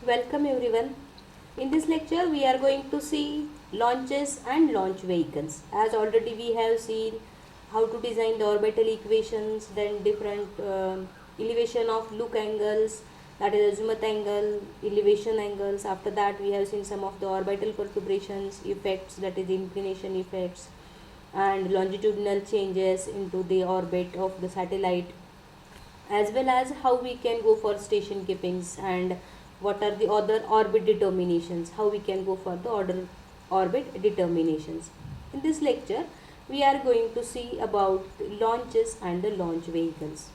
Welcome everyone. In this lecture, we are going to see launches and launch vehicles. As already we have seen how to design the orbital equations, then different elevation of look angles, that is azimuth angle, elevation angles. After that, we have seen some of the orbital perturbations, effects, that is inclination effects, and longitudinal changes into the orbit of the satellite, as well as how we can go for station keepings and what are the other orbit determinations, how we can go for the order orbit determinations. In this lecture, we are going to see about launches and the launch vehicles.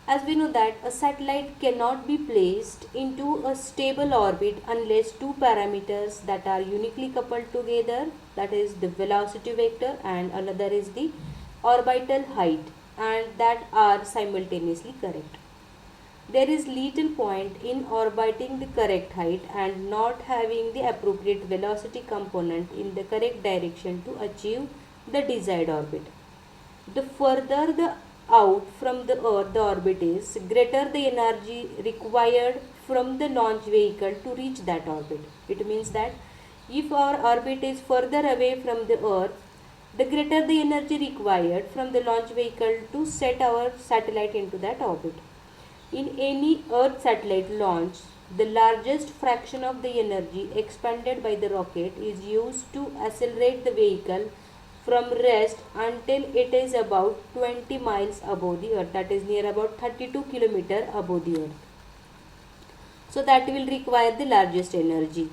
As we know that a satellite cannot be placed into a stable orbit unless two parameters that are uniquely coupled together, that is the velocity vector and another is the orbital height, and that are simultaneously correct. There is little point in orbiting the correct height and not having the appropriate velocity component in the correct direction to achieve the desired orbit. The further the out from the earth the orbit is, greater the energy required from the launch vehicle to reach that orbit. It means that if our orbit is further away from the earth, the greater the energy required from the launch vehicle to set our satellite into that orbit. In any Earth satellite launch, the largest fraction of the energy expended by the rocket is used to accelerate the vehicle from rest until it is about 20 miles above the earth, that is near about 32 kilometers above the earth. So that will require the largest energy.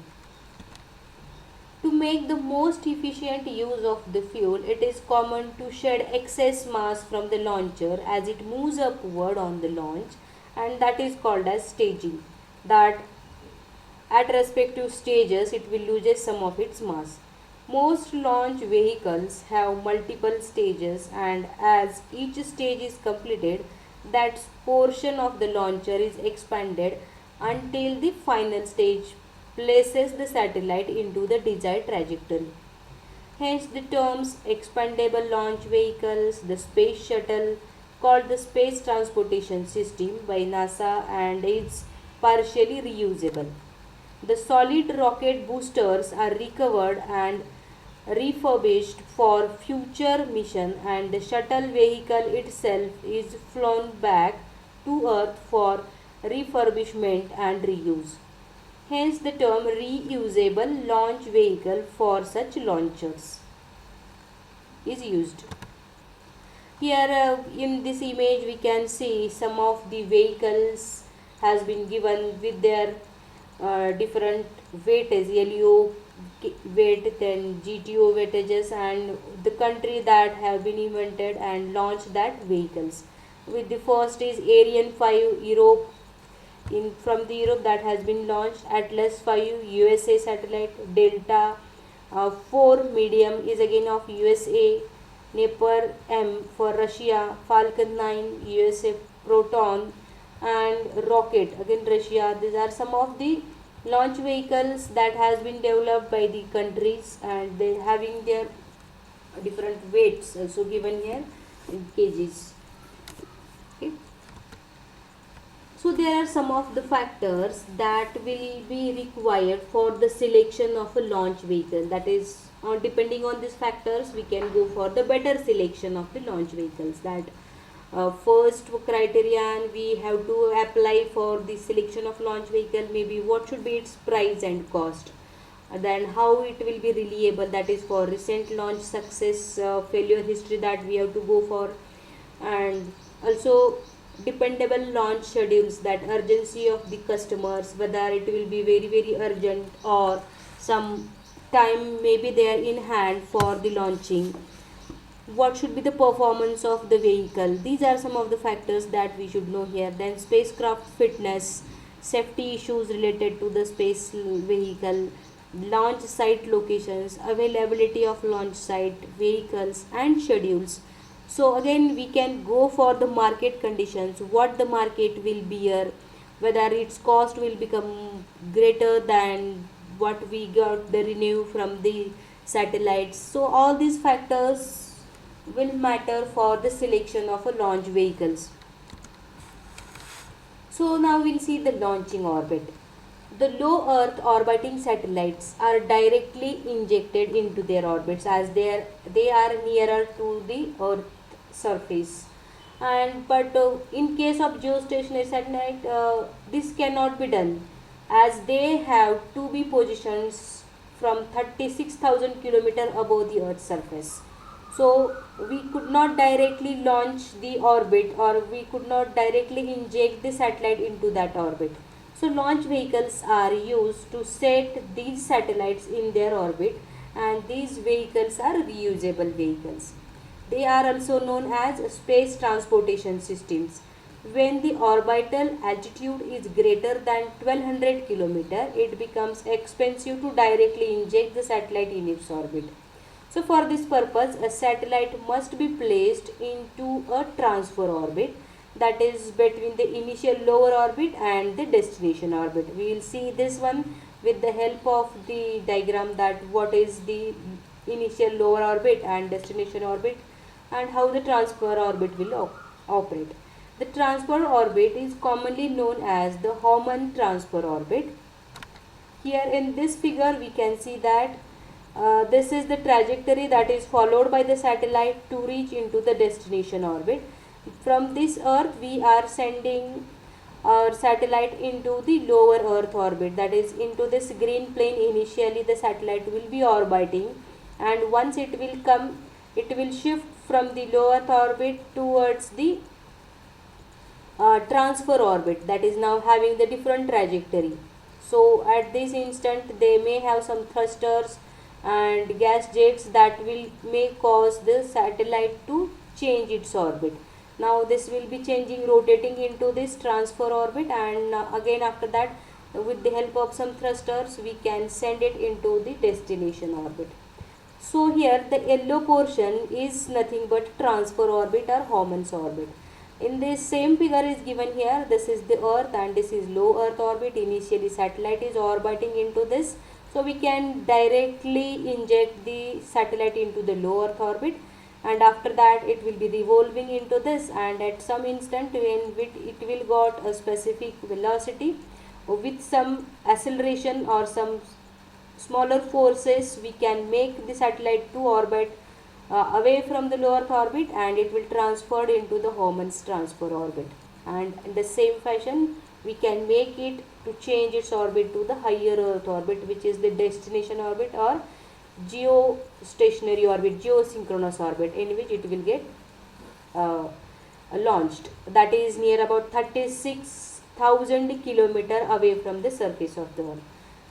To make the most efficient use of the fuel, it is common to shed excess mass from the launcher as it moves upward on the launch, and that is called as staging. That at respective stages it will lose some of its mass. Most launch vehicles have multiple stages, and as each stage is completed, that portion of the launcher is expanded until the final stage places the satellite into the desired trajectory. Hence, the terms expandable launch vehicles, the space shuttle, called the Space Transportation System by NASA, and is partially reusable. The solid rocket boosters are recovered and refurbished for future mission, and the shuttle vehicle itself is flown back to Earth for refurbishment and reuse. Hence, the term reusable launch vehicle for such launchers is used. Here in this image we can see some of the vehicles has been given with their different weightage, LEO weight, then GTO weightages, and the country that have been invented and launched that vehicles. With the first is Ariane 5 Europe, in from the Europe that has been launched. Atlas 5 USA satellite. Delta 4 medium is again of USA. Napier M for Russia. Falcon 9 USA. Proton and Rocket again Russia. These are some of the launch vehicles that has been developed by the countries, and they having their different weights also given here in kgs. Okay. So there are some of the factors that will be required for the selection of a launch vehicle. That is, depending on these factors, we can go for the better selection of the launch vehicles. That first criterion we have to apply for the selection of launch vehicle, maybe what should be its price and cost. Then how it will be reliable, that is for recent launch success, failure history that we have to go for, and also dependable launch schedules, that urgency of the customers, whether it will be very urgent or some time maybe they are in hand for the launching. What should be the performance of the vehicle? These are some of the factors that we should know here. Then spacecraft fitness, safety issues related to the space vehicle, launch site locations, availability of launch site, vehicles and schedules. So again we can go for the market conditions, what the market will bear, whether its cost will become greater than what we got the revenue from the satellites. So all these factors will matter for the selection of a launch vehicles. So now we'll see the launching orbit. The low Earth orbiting satellites are directly injected into their orbits as they are nearer to the Earth surface. And but in case of geostationary satellite, this cannot be done as they have to be positions from 36,000 kilometer above the Earth's surface. So we could not directly launch the orbit, or we could not directly inject the satellite into that orbit. So launch vehicles are used to set these satellites in their orbit, and these vehicles are reusable vehicles. They are also known as space transportation systems. When the orbital altitude is greater than 1200 km, it becomes expensive to directly inject the satellite in its orbit. So for this purpose, a satellite must be placed into a transfer orbit, that is between the initial lower orbit and the destination orbit. We will see this one with the help of the diagram, that what is the initial lower orbit and destination orbit, and how the transfer orbit will operate. The transfer orbit is commonly known as the Hohmann transfer orbit. Here in this figure we can see that this is the trajectory that is followed by the satellite to reach into the destination orbit. From this Earth we are sending our satellite into the lower Earth orbit, that is into this green plane. Initially the satellite will be orbiting, and once it will come, it will shift from the low Earth orbit towards the transfer orbit, that is now having the different trajectory. So at this instant they may have some thrusters and gas jets that will may cause the satellite to change its orbit. Now this will be changing, rotating into this transfer orbit, and again after that, with the help of some thrusters, we can send it into the destination orbit. So here the yellow portion is nothing but transfer orbit or Homann's orbit. In this same figure is given here, this is the Earth and this is low Earth orbit. Initially satellite is orbiting into this, so we can directly inject the satellite into the low Earth orbit, and after that it will be revolving into this, and at some instant when it will got a specific velocity, with some acceleration or some smaller forces, we can make the satellite to orbit away from the low Earth orbit, and it will transfer into the Homann's transfer orbit. And in the same fashion we can make it to change its orbit to the higher Earth orbit, which is the destination orbit or geostationary orbit, geosynchronous orbit, in which it will get uh, launched, that is near about 36,000 kilometer away from the surface of the Earth.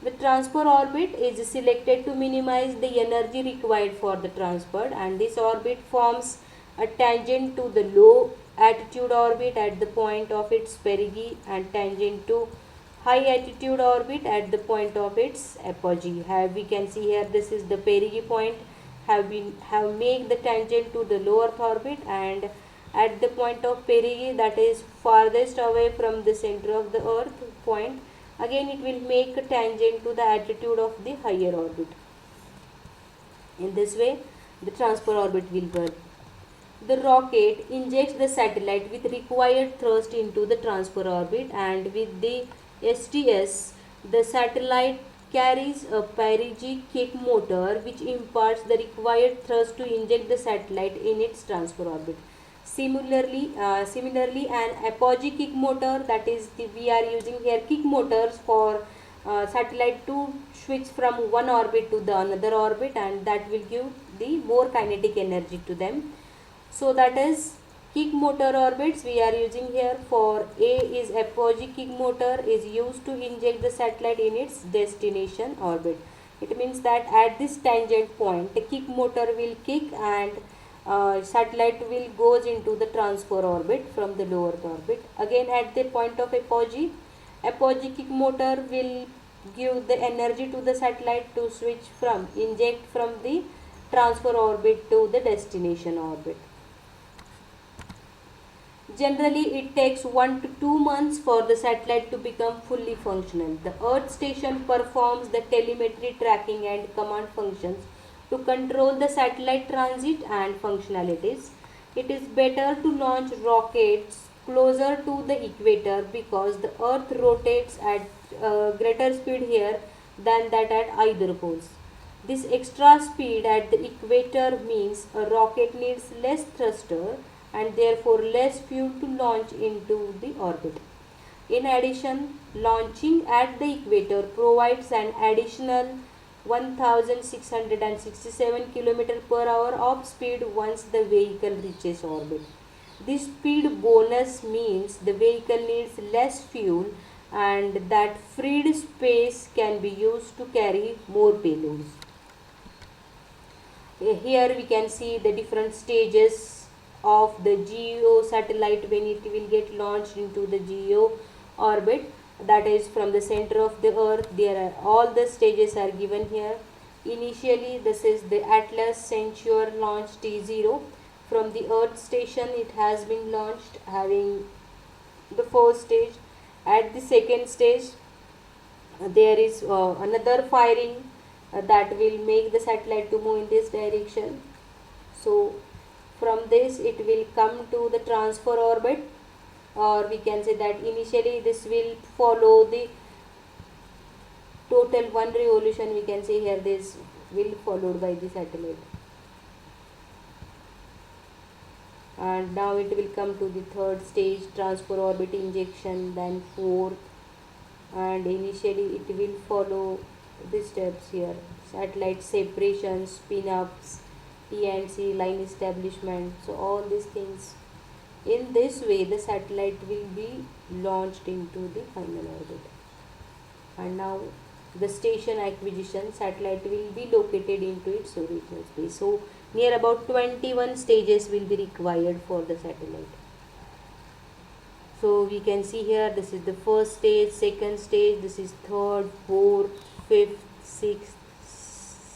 The transfer orbit is selected to minimize the energy required for the transfer, and this orbit forms a tangent to the low altitude orbit at the point of its perigee and tangent to high altitude orbit at the point of its apogee. We can see here, this is the perigee point, have made the tangent to the low Earth orbit, and at the point of perigee, that is farthest away from the center of the Earth point, again it will make a tangent to the altitude of the higher orbit. In this way the transfer orbit will work. The rocket injects the satellite with required thrust into the transfer orbit, and with the STS the satellite carries a perigee kick motor which imparts the required thrust to inject the satellite in its transfer orbit. Similarly, an apogee kick motor, that is we are using here kick motors for satellite to switch from one orbit to the another orbit, and that will give the more kinetic energy to them. So that is kick motor orbits we are using here. For A is apogee kick motor is used to inject the satellite in its destination orbit. It means that at this tangent point the kick motor will kick, and satellite will goes into the transfer orbit from the lower orbit. Again at the point of apogee kick motor will give the energy to the satellite to switch from inject from the transfer orbit to the destination orbit. Generally, it takes 1 to 2 months for the satellite to become fully functional. The Earth station performs the telemetry, tracking and command functions to control the satellite transit and functionalities. It is better to launch rockets closer to the equator because the earth rotates at greater speed here than that at either poles. This extra speed at the equator means a rocket needs less thruster and therefore less fuel to launch into the orbit. In addition, launching at the equator provides an additional 1667 km per hour of speed once the vehicle reaches orbit. This speed bonus means the vehicle needs less fuel and that freed space can be used to carry more payloads. Here we can see the different stages of the GEO satellite when it will get launched into the GEO orbit, that is from the center of the earth. There are all the stages are given here. Initially this is the Atlas Centaur launch T0 from the earth station. It has been launched having the first stage. At the second stage there is another firing that will make the satellite to move in this direction. So from this it will come to the transfer orbit, or we can say that initially this will follow the total one revolution. We can say here this will followed by the satellite, and now it will come to the third stage, transfer orbit injection, then fourth, and initially it will follow the steps here: satellite separation, spin ups, T&C, line establishment. So all these things. In this way the satellite will be launched into the final orbit. And now the station acquisition, satellite will be located into its original space. So near about 21 stages will be required for the satellite. So we can see here, this is the first stage, second stage, this is third, fourth, fifth, sixth,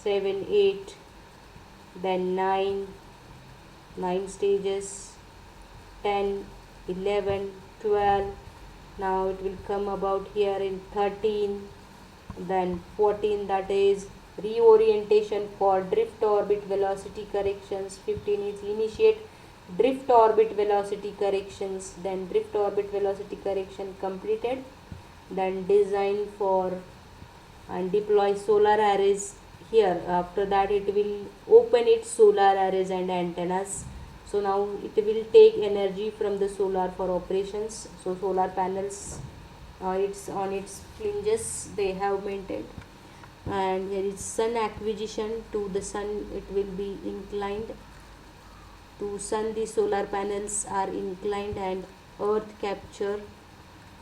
7, 8, then 9 stages, 10, 11, 12. Now it will come about here in 13, then 14, that is reorientation for drift orbit velocity corrections. 15 is initiate drift orbit velocity corrections, then drift orbit velocity correction completed, then design for and deploy solar arrays. Here after that it will open its solar arrays and antennas. So now it will take energy from the solar for operations. So solar panels, it's on its fringes they have maintained. And here is sun acquisition. To the sun it will be inclined. To sun the solar panels are inclined, and earth capture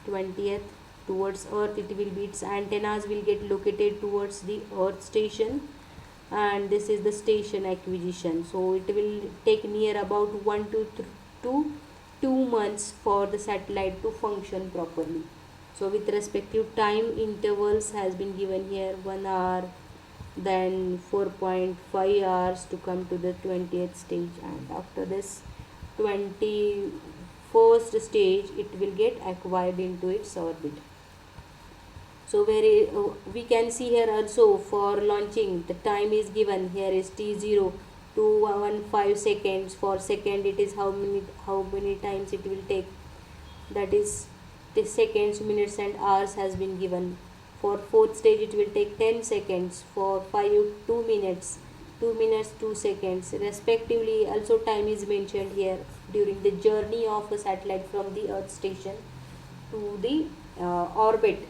20th. Towards earth it will be, its antennas will get located towards the earth station, and this is the station acquisition. So it will take near about 1 to 2 months for the satellite to function properly. So with respective time intervals has been given here: 1 hour, then 4.5 hours to come to the 20th stage, and after this 21st stage it will get acquired into its orbit. So we can see here also for launching the time is given. Here is T0 to 15 seconds. For second it is how many times it will take, that is the seconds, minutes and hours has been given. For fourth stage it will take 10 seconds. For 5, 2 minutes, 2 seconds respectively. Also time is mentioned here during the journey of a satellite from the earth station to the orbit.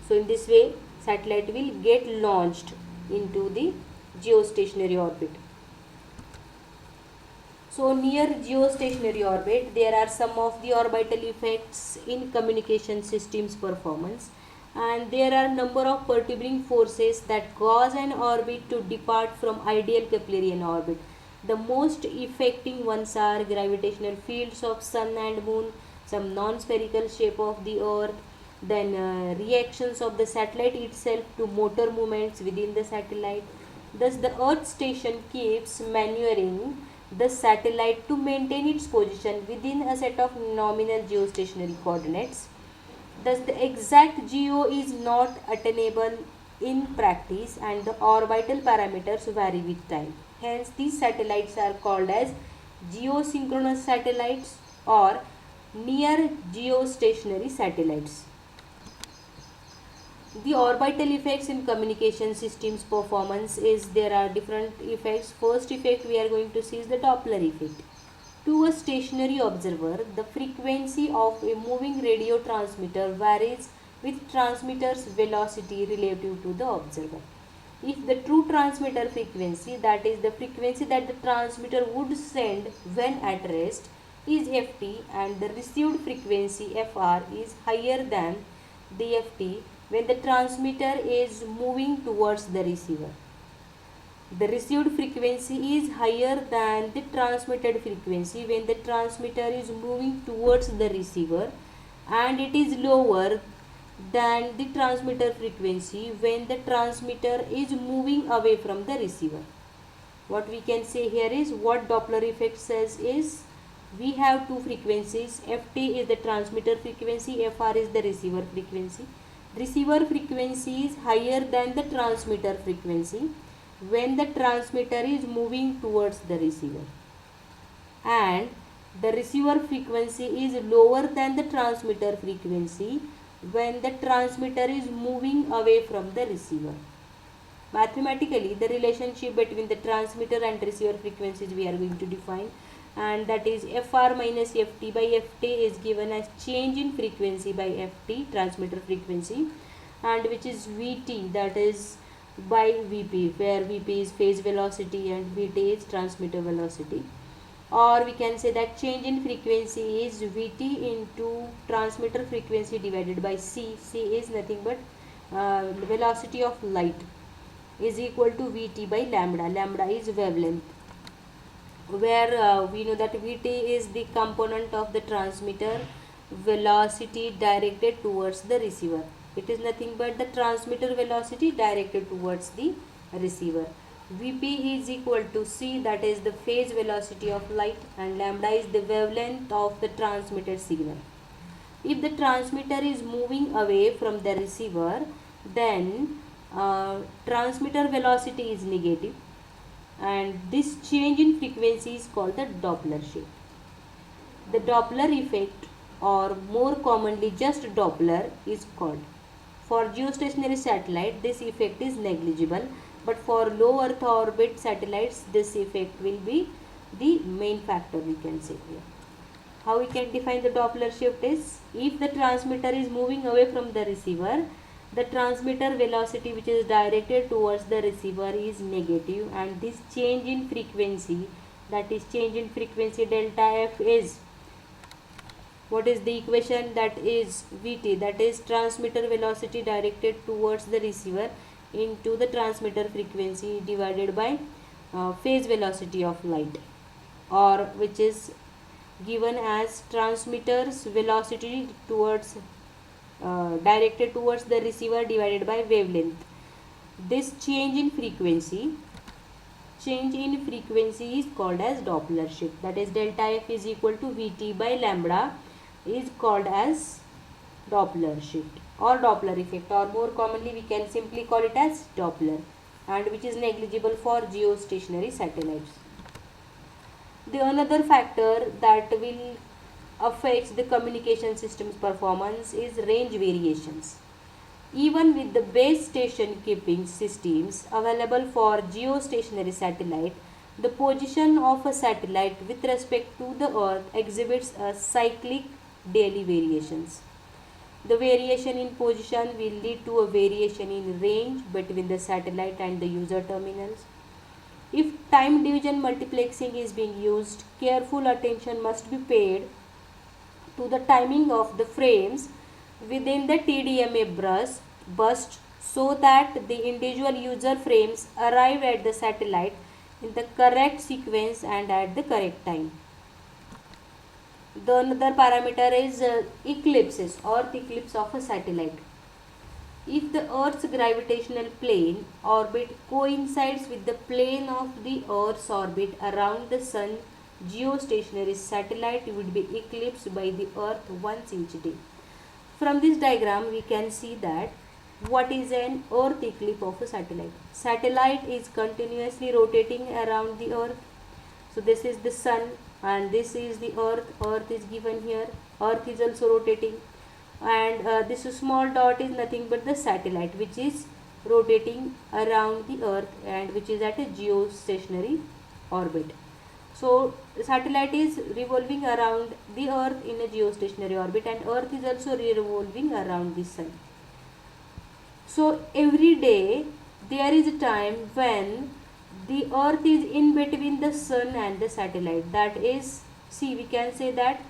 So in this way satellite will get launched into the geostationary orbit. So near geostationary orbit there are some of the orbital effects in communication systems performance, and there are number of perturbing forces that cause an orbit to depart from ideal Keplerian orbit. The most affecting ones are gravitational fields of sun and moon, some non-spherical shape of the earth, then reactions of the satellite itself to motor movements within the satellite. Thus the earth station keeps maneuvering the satellite to maintain its position within a set of nominal geostationary coordinates. Thus the exact geo is not attainable in practice, and the orbital parameters vary with time. Hence these satellites are called as geosynchronous satellites or near geostationary satellites. The orbital effects in communication systems performance is there are different effects. First effect we are going to see is the Doppler effect. To a stationary observer, the frequency of a moving radio transmitter varies with transmitter's velocity relative to the observer. If the true transmitter frequency, that is the frequency that the transmitter would send when at rest, is ft, and the received frequency fr is higher than the ft when the transmitter is moving towards the receiver. The received frequency is higher than the transmitted frequency when the transmitter is moving towards the receiver, and it is lower than the transmitter frequency when the transmitter is moving away from the receiver. What we can say here is, what Doppler effect says is, we have two frequencies. ft is the transmitter frequency, fr is the receiver frequency. Receiver frequency is higher than the transmitter frequency when the transmitter is moving towards the receiver, and the receiver frequency is lower than the transmitter frequency when the transmitter is moving away from the receiver. Mathematically, the relationship between the transmitter and receiver frequencies we are going to define, and that is fr minus ft by ft is given as change in frequency by ft, transmitter frequency, and which is vt, that is by vp, where vp is phase velocity and vt is transmitter velocity. Or we can say that change in frequency is vt into transmitter frequency divided by c. C is nothing but velocity of light, is equal to vt by lambda. Lambda is wavelength, where we know that vt is the component of the transmitter velocity directed towards the receiver. It is nothing but the transmitter velocity directed towards the receiver. Vp is equal to c, that is the phase velocity of light, and lambda is the wavelength of the transmitted signal. If the transmitter is moving away from the receiver, then transmitter velocity is negative, and this change in frequency is called the Doppler shift. The Doppler effect, or more commonly just Doppler, is called. For geostationary satellite, this effect is negligible, but for low Earth orbit satellites, this effect will be the main factor, we can say here. How we can define the Doppler shift is, if the transmitter is moving away from the receiver, the transmitter velocity which is directed towards the receiver is negative, and this change in frequency, that is change in frequency delta f, is, what is the equation, that is vt, that is transmitter velocity directed towards the receiver into the transmitter frequency divided by phase velocity of light, or which is given as transmitter's velocity towards directed towards the receiver divided by wavelength. This change in frequency is called as Doppler shift, that is delta f is equal to vt by lambda is called as Doppler shift or Doppler effect, or more commonly we can simply call it as Doppler, and which is negligible for geostationary satellites. The another factor that will affect the communication system's performance is range variations. Even with the base station keeping systems available for geostationary satellite, the position of a satellite with respect to the Earth exhibits a cyclic daily variations. The variation in position will lead to a variation in range between the satellite and the user terminals. If time division multiplexing is being used, careful attention must be paid to the timing of the frames within the TDMA burst so that the individual user frames arrive at the satellite in the correct sequence and at the correct time. The another parameter is eclipses, Earth eclipse of a satellite. If the Earth's gravitational plane orbit coincides with the plane of the Earth's orbit around the Sun, geostationary satellite would be eclipsed by the Earth once each day. From this diagram we can see that what is an Earth eclipse of a satellite. Satellite is continuously rotating around the Earth. So this is the Sun and this is the Earth. Earth is given here. Earth is also rotating, and this small dot is nothing but the satellite which is rotating around the Earth and which is at a geostationary orbit. So the satellite is revolving around the Earth in a geostationary orbit, and Earth is also revolving around the Sun. So every day there is a time when the Earth is in between the Sun and the satellite. That is, see, we can say that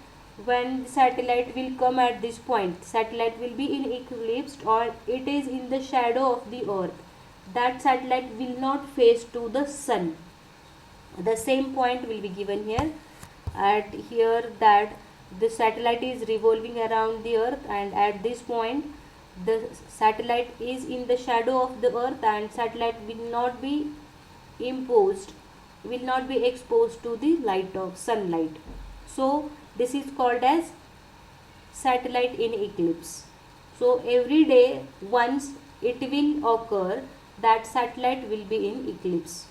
when the satellite will come at this point, satellite will be in eclipse or it is in the shadow of the Earth. That satellite will not face to the Sun. The same point will be given here at here, that the satellite is revolving around the Earth, and at this point the satellite is in the shadow of the Earth, and satellite will not be imposed, will not be exposed to the light of sunlight. So this is called as satellite in eclipse. So every day once it will occur that satellite will be in eclipse.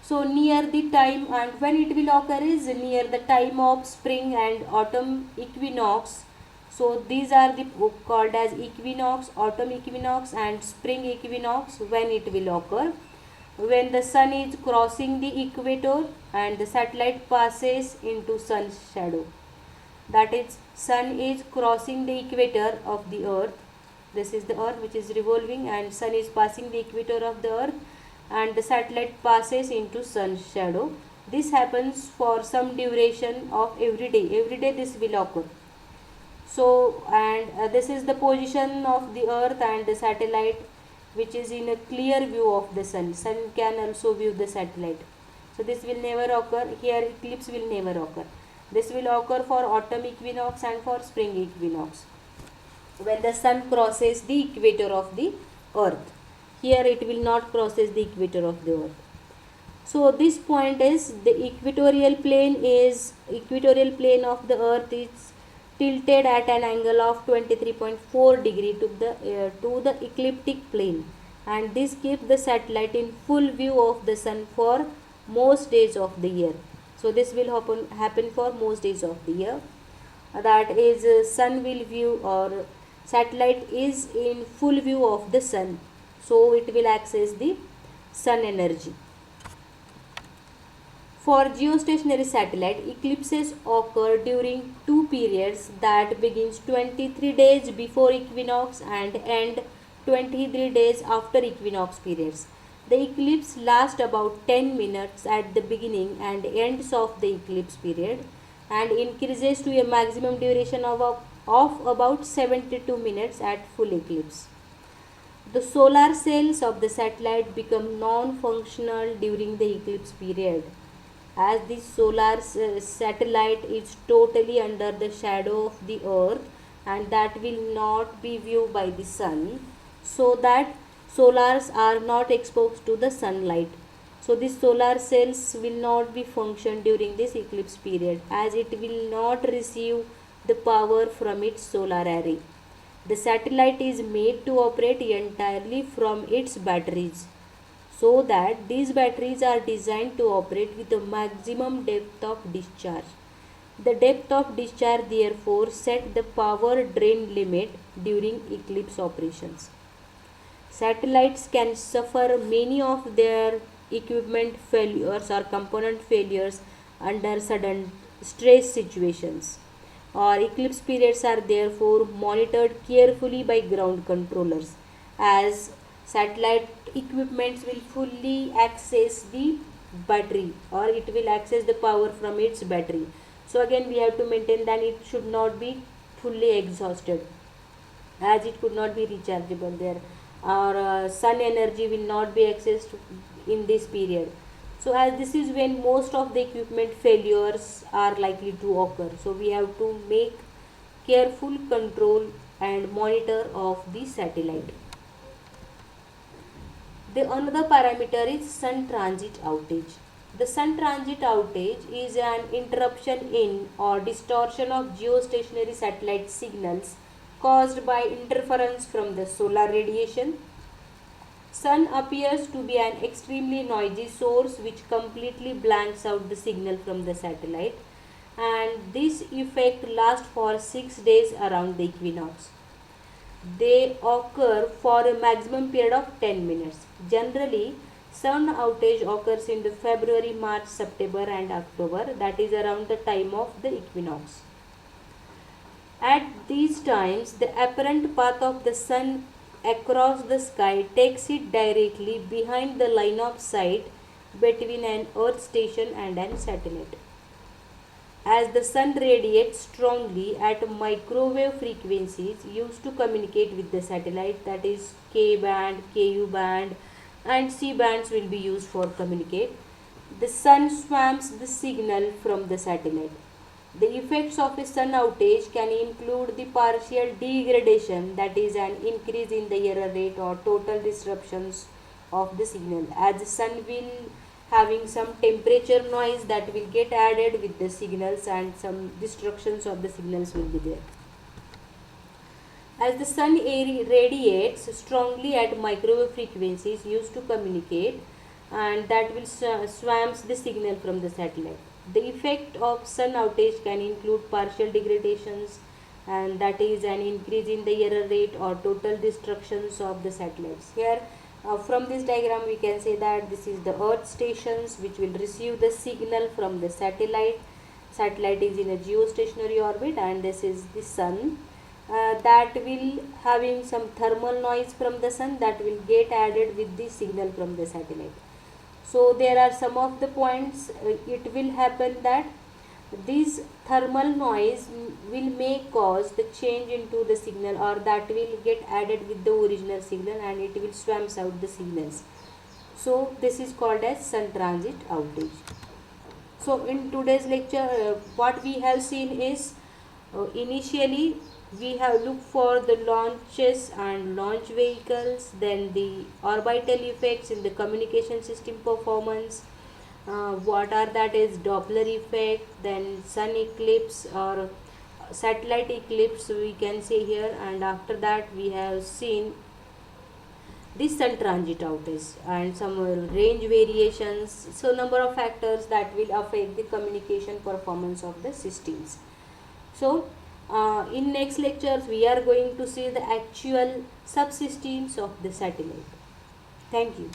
So near the time, and when it will occur is near the time of spring and autumn equinox. So these are the called as equinox, autumn equinox and spring equinox. When it will occur, when the sun is crossing the equator and the satellite passes into sun's shadow. That is, sun is crossing the equator of the Earth. This is the Earth which is revolving, and sun is passing the equator of the Earth, and the satellite passes into sun's shadow. This happens for some duration of every day. Every day this will occur. So, and this is the position of the Earth and the satellite which is in a clear view of the sun. Sun can also view the satellite. So this will never occur. Here eclipse will never occur. This will occur for autumn equinox and for spring equinox, when the sun crosses the equator of the Earth. Here it will not crosses the equator of the Earth. So this point is the equatorial plane of the Earth is tilted at an angle of 23.4 degree to the ecliptic plane, and this keeps the satellite in full view of the sun for most days of the year. So this will happen for most days of the year. That is, sun will view, or satellite is in full view of the sun, so it will access the sun energy. For geostationary satellite, eclipses occur during two periods that begins 23 days before equinox and end 23 days after equinox periods. The eclipse lasts about 10 minutes at the beginning and ends of the eclipse period, and increases to a maximum duration of about 72 minutes at full eclipse. The solar cells of the satellite become non-functional during the eclipse period, as the solar satellite is totally under the shadow of the Earth and that will not be viewed by the sun, so that solars are not exposed to the sunlight. So these solar cells will not be functioned during this eclipse period, as it will not receive the power from its solar array. The satellite is made to operate entirely from its batteries, so that these batteries are designed to operate with a maximum depth of discharge. The depth of discharge therefore set the power drain limit during eclipse operations. Satellites can suffer many of their equipment failures or component failures under sudden stress situations, or eclipse periods are therefore monitored carefully by ground controllers, as satellite equipments will fully access the battery, or it will access the power from its battery. So again we have to maintain that it should not be fully exhausted, as it could not be rechargeable there, or sun energy will not be accessed in this period. So as this is when most of the equipment failures are likely to occur, so we have to make careful control and monitor of the satellite. The another parameter is sun transit outage. The sun transit outage is an interruption in or distortion of geostationary satellite signals caused by interference from the solar radiation. Sun appears to be an extremely noisy source which completely blanks out the signal from the satellite, and this effect lasts for 6 days around the equinox. They occur for a maximum period of 10 minutes. Generally, sun outage occurs in the February, March, September and October, that is around the time of the equinox. At these times, the apparent path of the sun across the sky takes it directly behind the line of sight between an earth station and an satellite. As the sun radiates strongly at microwave frequencies used to communicate with the satellite, that is K band, KU band and C bands will be used for communicate. The sun swamps the signal from the satellite. The effects of a sun outage can include the partial degradation, that is an increase in the error rate or total disruptions of the signal, as the sun will having some temperature noise that will get added with the signals and some destructions of the signals will be there. As the sun radiates strongly at microwave frequencies used to communicate, and that will swamps the signal from the satellite. The effect of sun outage can include partial degradations, and that is an increase in the error rate or total destructions of the satellites. Here from this diagram we can say that this is the earth stations which will receive the signal from the satellite. Satellite is in a geostationary orbit, and this is the sun. That will having some thermal noise from the sun that will get added with the signal from the satellite. So there are some of the points it will happen that this thermal noise may cause the change into the signal, or that will get added with the original signal and it will swamps out the signals. So this is called as sun transit outage. So in today's lecture what we have seen is initially we have looked for the launches and launch vehicles, then the orbital effects in the communication system performance, what are that is Doppler effect, then sun eclipse or satellite eclipse we can say here, and after that we have seen this sun transit outage and some range variations. So number of factors that will affect the communication performance of the systems. So in next lectures we are going to see the actual subsystems of the satellite. Thank you.